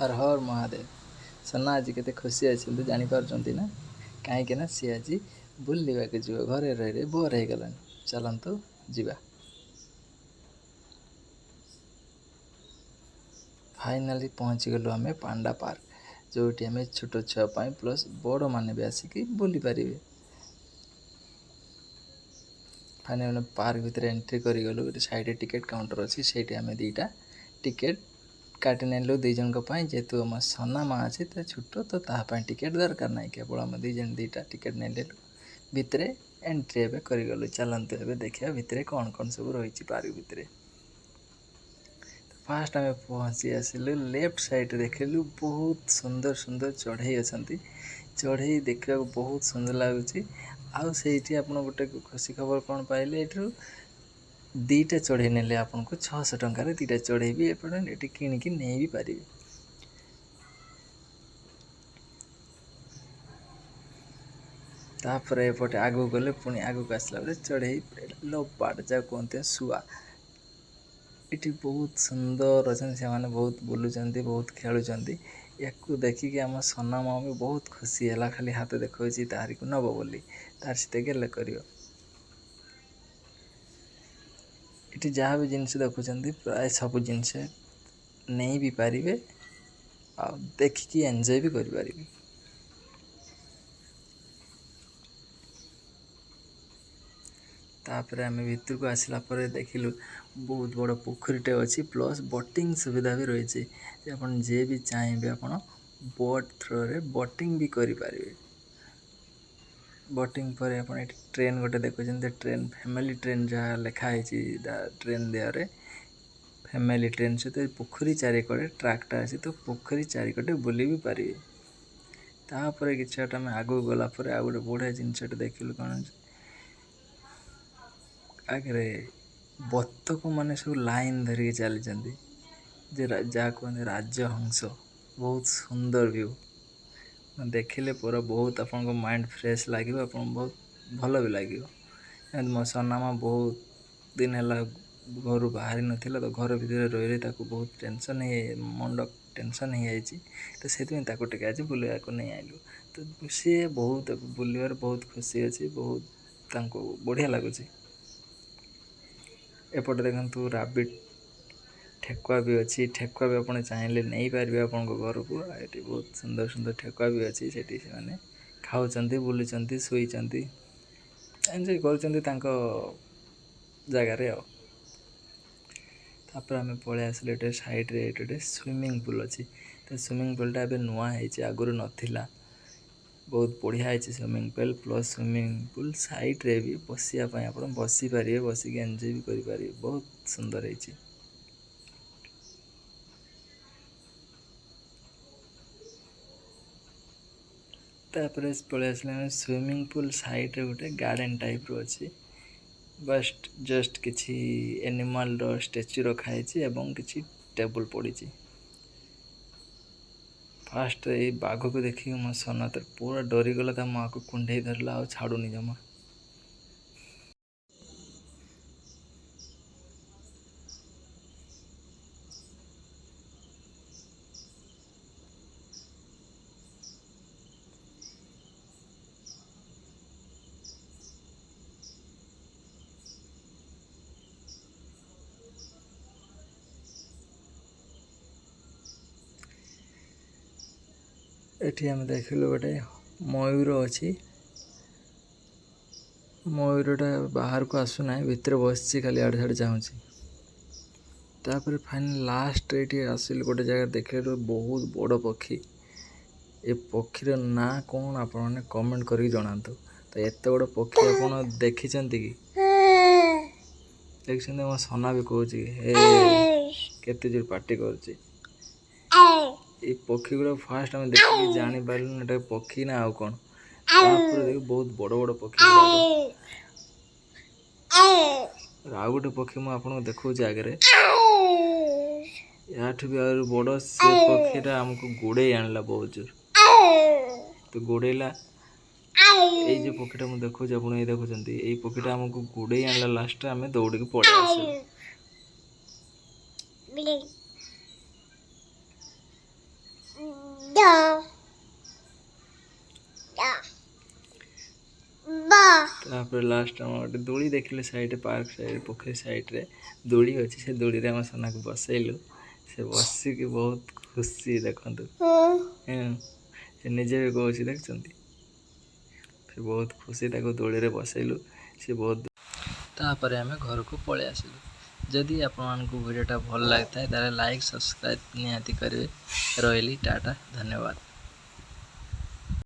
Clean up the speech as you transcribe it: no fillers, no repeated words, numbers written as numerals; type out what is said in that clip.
हर हर महादेव सना आज केते खुशी अच्छे जापार ना कहीं सी आज बुलवाक जी घरे रही रही बोर हो गला चलतु जा फाइनाली पहुँची गलु आम पांडा पार्क जो आम छोट छुआपाई प्लस बड़ मैंने भी आसिक बुली पारे फाइनाल पार्क भितर एंट्री करगलु साइड टिकेट काउंटर अच्छी से दीटा टिकेट काटी नेलु दी जन जेहेतु आम सना माँ अच्छी तो छोट तो तापाई टिकेट दरकार ना केवल आम दीटा टिकेट नहीं भितर एंट्री एवं करगलु चलतु ए देखा भितर कौन कौन सब रही पार्क भितर फास्ट आम पहुँची आसलु लेफ्ट साइड देखलु बहुत सुंदर सुंदर चढ़ई अच्छा चढ़ई देखा बहुत सुंदर लगुच आप गोटे खुशी खबर कौन पाइले दीटा चढ़ई ने आपको 600 टंकार दीटा चढ़ई भी एपटे किणिकी नहीं भी पारे तापर एपटे आगू गले पुणी आगू आसला बेले चढ़ई लोपाट जहाँ कहते शुआ ये बहुत सुंदर अच्छा से मैंने बहुत बुलूं बहुत खेलुंट या देखिकी आम सना माँ भी बहुत खुशी है खाली हाथ देखा तारी को नब बोली तार सहित गेले कर जहाँ भी जिनस देखुं प्राय सब जिनस नहीं भी पारे आ देखिकी एंजॉय भी करें तापर आम भीतर को आसला देखिलु बहुत बड़ पोखरीटे अच्छी प्लस बोटिंग सुविधा भी रही आप जे भी चाहिए आप बोट थ्रो रे बोटिंग भी करें बोटिंग पर आप ट्रेन गोटे देखुं ट्रेन फैमिली ट्रेन जहाँ लिखाई ट्रेन देहरे फैमिली ट्रेन सहित पोखरी चारिकड़े ट्रैकटा अच्छी तो पोखरी चारिकटे बुली भी पारे तापर कि आम आगू गलापर आ गए बढ़िया जिनसटे देखिलु कौन आगे बतक मैंने सब लाइन धरिकी चली जहाँ कहते राजहंस बहुत सुंदर व्यू देखिले पूरा बहुत आप माइंड फ्रेश लगे आप बहुत भल भी लगे मो सनामा बहुत दिन है घर बाहरी नाला तो घर भितर रही रही बहुत टेंशन मुंड टेंशन हो जाए तो से आज बुलवाक नहीं आइलु तो सी बहुत बुलवार बहुत खुशी अच्छी बहुत बढ़िया लगुच एपटे देखु राबिट ठेकुआ भी अच्छी ठेकुआ भी आप चाहिए नहीं पारे आप घर को ये बहुत सुंदर सुंदर ठेकुआ भी अच्छी से खाऊँ बुलूं शुई एंजॉय कर जगार तापर आम पलि आसले ये साइड रे ये स्विमिंग पूल अच्छी तो स्विमिंग पूलटा ए नुआ आगुरी नाला बहुत बढ़िया है swimming pool plus swimming pool side रे भी बसापी आप बसी पारे बसिक एंजॉय भी करें बहुत सुंदर है तापर पलि आसले स्विमिंग पूल साइड रे गोटे गार्डन टाइप रो अच्छी जस्ट किसी एनिमल स्टैच्यू रखाई एवं किसी टेबल पड़ी फास्ट ये बाघ को देखिए मो सना तो पूरा डरीगला था माँ को कुंडे धरला और छाड़ूनी जमा एठी हम देखिलु गोटे मयूर अच्छी मयूरटा बाहर को आसुना भितर बस खाली आड़े साड़े चाहूँगी तापर फाइनल लास्ट ये आसिल गोटे जगह देखे बहुत बड़ पक्षी ये पक्षीर ना कौन आप कमेंट करके जनातु तो एत बड़ पक्षी आप देखी कि देखते मो सना भी कहूँ केते जोर पार्टी कर पक्षी गुड़ा फास्ट आम देखिए जानी पारे पक्षी ना आउ कौन देख बहुत बड़ बड़ पक्षी आउ गोटे पक्षी मुझे देखा आगे या भी आ बड़ से पक्षीटा आमको गोड़े आणला बहुत जोर तो गोड़ेला ये पक्षीटा मुझे देखा आप देखुं ये पक्षीटा आमको गोड़े आणला लास्ट आम दौड़ के पड़े आस तापर लास्ट आम गोटे दोली देखिले साइड पार्क साइड पोखरी साइड रे दोली अच्छी से दोली आम सोना को बसैलु से बसिक बहुत खुशी देखु से निजे भी कौन देख से बहुत खुशी दोली बसैलु से बहुत तापर आम घर को पलि आसिलु। जदि आपको वीडियोटा भल लगता है ताले लाइक सब्सक्राइब निहाती करेंगे। रही टाटा धन्यवाद।